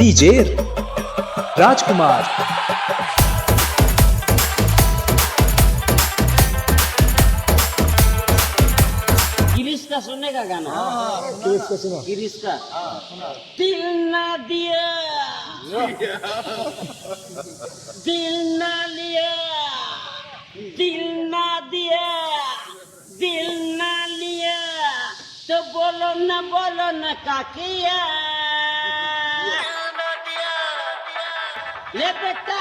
DJ राजकुमार। गिरीश का सुनेगा गाना? गिरीश का सुना। गिरीश का दिल ना दिया, दिल ना लिया, दिल ना दिया, दिल ना लिया, तो बोलो ना काकिया। ले बेटा